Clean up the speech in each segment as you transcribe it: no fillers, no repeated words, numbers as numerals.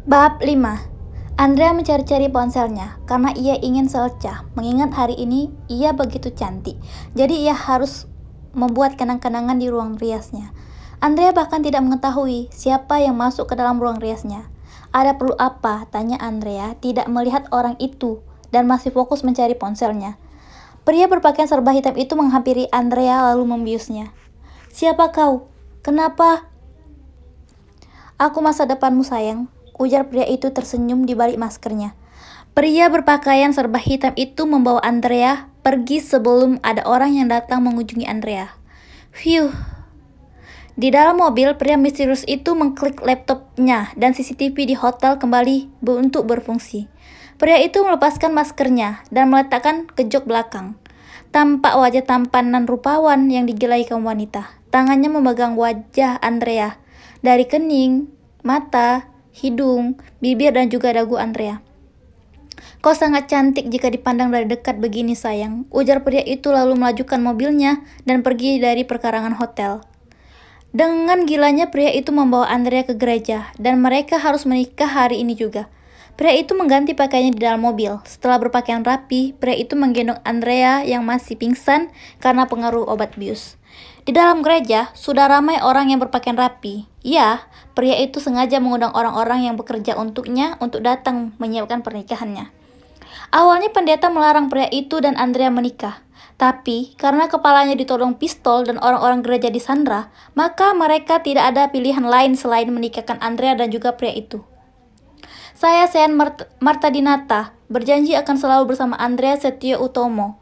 Bab 5. Andrea mencari-cari ponselnya karena ia ingin selecah, mengingat hari ini ia begitu cantik. Jadi ia harus membuat kenang-kenangan di ruang riasnya. Andrea bahkan tidak mengetahui siapa yang masuk ke dalam ruang riasnya. Ada perlu apa? Tanya Andrea, tidak melihat orang itu dan masih fokus mencari ponselnya. Pria berpakaian serba hitam itu menghampiri Andrea lalu membiusnya. "Siapa kau? Kenapa?" "Aku masa depanmu, sayang," ujar pria itu tersenyum di balik maskernya. Pria berpakaian serba hitam itu membawa Andrea pergi sebelum ada orang yang datang mengunjungi Andrea. Phew. Di dalam mobil, pria misterius itu mengklik laptopnya dan CCTV di hotel kembali untuk berfungsi. Pria itu melepaskan maskernya dan meletakkan ke jok belakang. Tampak wajah tampan dan rupawan yang digilai kaum wanita. Tangannya memegang wajah Andrea dari kening, mata, hidung, bibir, dan juga dagu Andrea. "Kau sangat cantik jika dipandang dari dekat begini, sayang," ujar pria itu lalu melajukan mobilnya dan pergi dari perkarangan hotel. Dengan gilanya pria itu membawa Andrea ke gereja dan mereka harus menikah hari ini juga. Pria itu mengganti pakaiannya di dalam mobil. Setelah berpakaian rapi, pria itu menggendong Andrea yang masih pingsan karena pengaruh obat bius. Di dalam gereja, sudah ramai orang yang berpakaian rapi. Ya, pria itu sengaja mengundang orang-orang yang bekerja untuknya untuk datang menyiapkan pernikahannya. Awalnya pendeta melarang pria itu dan Andrea menikah. Tapi, karena kepalanya ditodong pistol dan orang-orang gereja disandra, maka mereka tidak ada pilihan lain selain menikahkan Andrea dan juga pria itu. "Saya Sean Marta Dinata, berjanji akan selalu bersama Andrea Setio Utomo."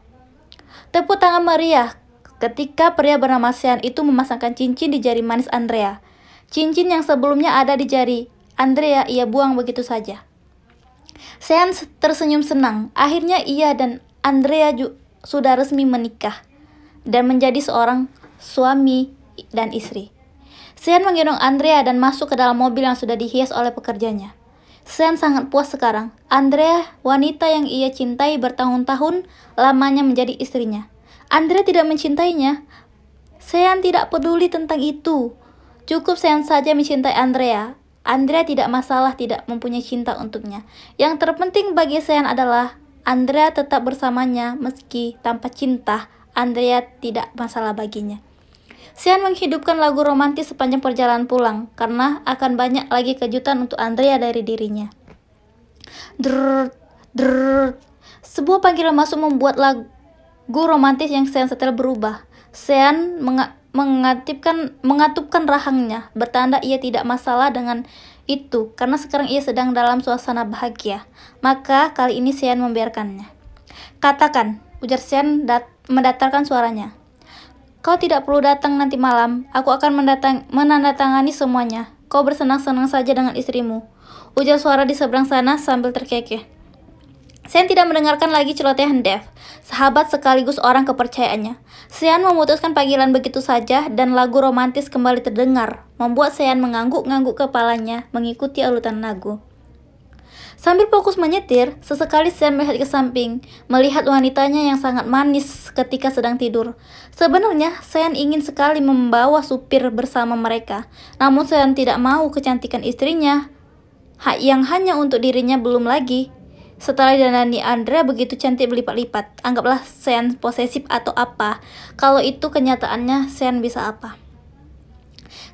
Tepuk tangan meriah ketika pria bernama Sean itu memasangkan cincin di jari manis Andrea. Cincin yang sebelumnya ada di jari Andrea ia buang begitu saja. Sean tersenyum senang. Akhirnya ia dan Andrea sudah resmi menikah dan menjadi seorang suami dan istri. Sean menggendong Andrea dan masuk ke dalam mobil yang sudah dihias oleh pekerjanya. Sean sangat puas sekarang. Andrea, wanita yang ia cintai bertahun-tahun lamanya, menjadi istrinya. Andrea tidak mencintainya. Sean tidak peduli tentang itu. Cukup Sean saja mencintai Andrea. Andrea tidak masalah tidak mempunyai cinta untuknya. Yang terpenting bagi Sean adalah Andrea tetap bersamanya meski tanpa cinta. Andrea tidak masalah baginya. Sean menghidupkan lagu romantis sepanjang perjalanan pulang, karena akan banyak lagi kejutan untuk Andrea dari dirinya. Drrrr, drrrr. Sebuah panggilan masuk membuat lagu romantis yang Sean setel berubah. Sean mengatupkan rahangnya, bertanda ia tidak masalah dengan itu, karena sekarang ia sedang dalam suasana bahagia. Maka kali ini Sean membiarkannya. "Katakan," ujar Sean mendatarkan suaranya. "Kau tidak perlu datang nanti malam. Aku akan menandatangani semuanya. Kau bersenang-senang saja dengan istrimu," ujar suara di seberang sana sambil terkekeh. Sean tidak mendengarkan lagi celotehan Dave, sahabat sekaligus orang kepercayaannya. Sean memutuskan panggilan begitu saja dan lagu romantis kembali terdengar, membuat Sean mengangguk-ngangguk kepalanya mengikuti urutan lagu. Sambil fokus menyetir, sesekali Sean melihat ke samping, melihat wanitanya yang sangat manis ketika sedang tidur. Sebenarnya, Sean ingin sekali membawa supir bersama mereka, namun Sean tidak mau kecantikan istrinya, yang hanya untuk dirinya belum lagi. Setelah didandani Andrea begitu cantik berlipat-lipat, anggaplah Sean posesif atau apa. Kalau itu kenyataannya, Sean bisa apa?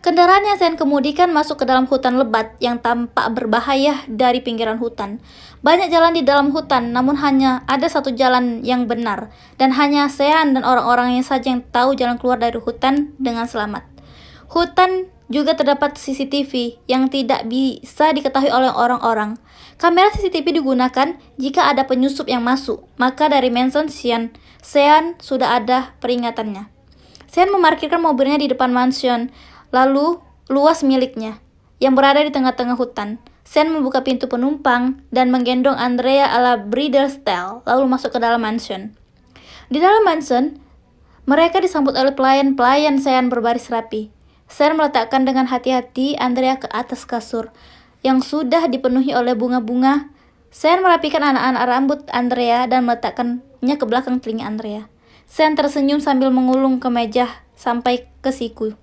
Kendaraan yang Sean kemudikan masuk ke dalam hutan lebat yang tampak berbahaya dari pinggiran hutan. Banyak jalan di dalam hutan, namun hanya ada satu jalan yang benar, dan hanya Sean dan orang-orangnya saja yang tahu jalan keluar dari hutan dengan selamat. Hutan juga terdapat CCTV yang tidak bisa diketahui oleh orang-orang. Kamera CCTV digunakan jika ada penyusup yang masuk, maka dari mansion Sean sudah ada peringatannya. Sean memarkirkan mobilnya di depan mansion lalu luas miliknya, yang berada di tengah-tengah hutan. Sean membuka pintu penumpang dan menggendong Andrea ala bridal style, lalu masuk ke dalam mansion. Di dalam mansion, mereka disambut oleh pelayan-pelayan Sean berbaris rapi. Sean meletakkan dengan hati-hati Andrea ke atas kasur, yang sudah dipenuhi oleh bunga-bunga. Sean merapikan anak-anak rambut Andrea dan meletakkannya ke belakang telinga Andrea. Sean tersenyum sambil mengulung ke meja sampai ke siku.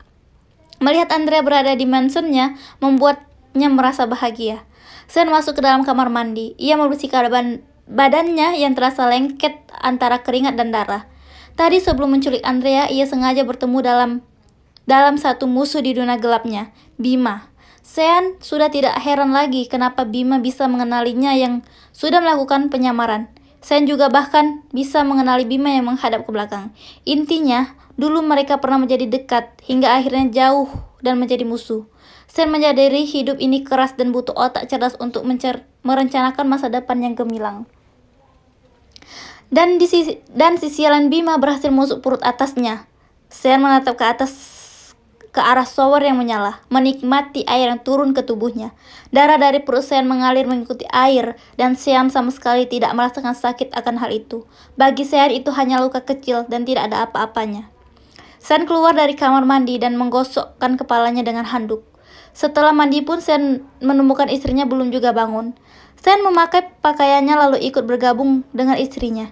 Melihat Andrea berada di mansionnya membuatnya merasa bahagia. Sean masuk ke dalam kamar mandi. Ia membersihkan badannya yang terasa lengket antara keringat dan darah. Tadi sebelum menculik Andrea, ia sengaja bertemu dalam satu musuh di dunia gelapnya, Bima. Sean sudah tidak heran lagi kenapa Bima bisa mengenalinya yang sudah melakukan penyamaran. Sean juga bahkan bisa mengenali Bima yang menghadap ke belakang. Intinya, dulu mereka pernah menjadi dekat, hingga akhirnya jauh dan menjadi musuh. Sean menyadari hidup ini keras dan butuh otak cerdas untuk merencanakan masa depan yang gemilang. Dan sisi lain Bima berhasil menusuk perut atasnya. Sean menatap ke arah shower yang menyala, menikmati air yang turun ke tubuhnya. Darah dari perut Sean mengalir mengikuti air, dan Sean sama sekali tidak merasakan sakit akan hal itu. Bagi Sean itu hanya luka kecil dan tidak ada apa-apanya. Sean keluar dari kamar mandi dan menggosokkan kepalanya dengan handuk. Setelah mandi pun Sean menemukan istrinya belum juga bangun. Sean memakai pakaiannya lalu ikut bergabung dengan istrinya.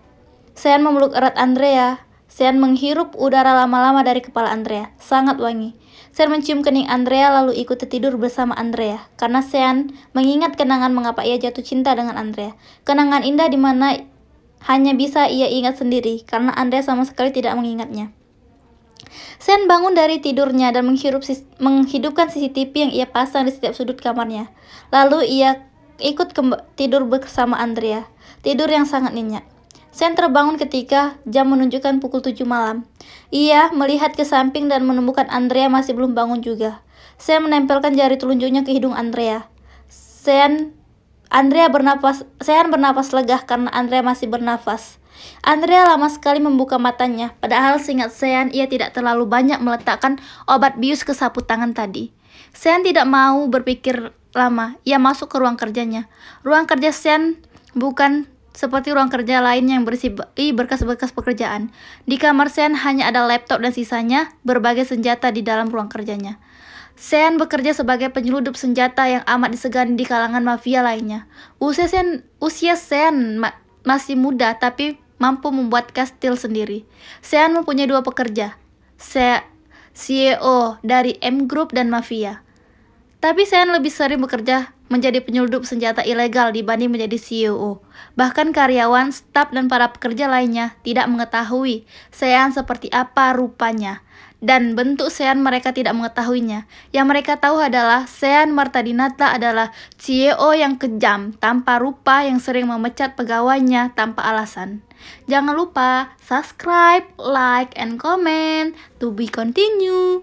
Sean memeluk erat Andrea. Sean menghirup udara lama-lama dari kepala Andrea, sangat wangi. Sean mencium kening Andrea lalu ikut tidur bersama Andrea, karena Sean mengingat kenangan mengapa ia jatuh cinta dengan Andrea. Kenangan indah di mana hanya bisa ia ingat sendiri, karena Andrea sama sekali tidak mengingatnya. Sean bangun dari tidurnya dan menghidupkan CCTV yang ia pasang di setiap sudut kamarnya. Lalu ia ikut tidur bersama Andrea, tidur yang sangat nyenyak. Sean terbangun ketika jam menunjukkan pukul 7 malam. Ia melihat ke samping dan menemukan Andrea masih belum bangun juga. Sean menempelkan jari telunjuknya ke hidung Andrea. Sean bernapas lega karena Andrea masih bernafas. Andrea lama sekali membuka matanya, padahal seingat Sean ia tidak terlalu banyak meletakkan obat bius ke sapu tangan tadi. Sean tidak mau berpikir lama, ia masuk ke ruang kerjanya. Ruang kerja Sean bukan seperti ruang kerja lain yang berisi berkas-berkas pekerjaan. Di kamar Sean hanya ada laptop dan sisanya berbagai senjata di dalam ruang kerjanya. Sean bekerja sebagai penyeludup senjata yang amat disegani di kalangan mafia lainnya. Usia Sean masih muda tapi mampu membuat kastil sendiri. Sean mempunyai 2 pekerja, CEO dari M Group dan mafia. Tapi Sean lebih sering bekerja menjadi penyeludup senjata ilegal dibanding menjadi CEO. Bahkan karyawan, staf, dan para pekerja lainnya tidak mengetahui Sean seperti apa rupanya. Dan bentuk Sean mereka tidak mengetahuinya. Yang mereka tahu adalah Sean Martadinata adalah CEO yang kejam, tanpa rupa yang sering memecat pegawainya tanpa alasan. Jangan lupa subscribe, like, and comment. To be continue.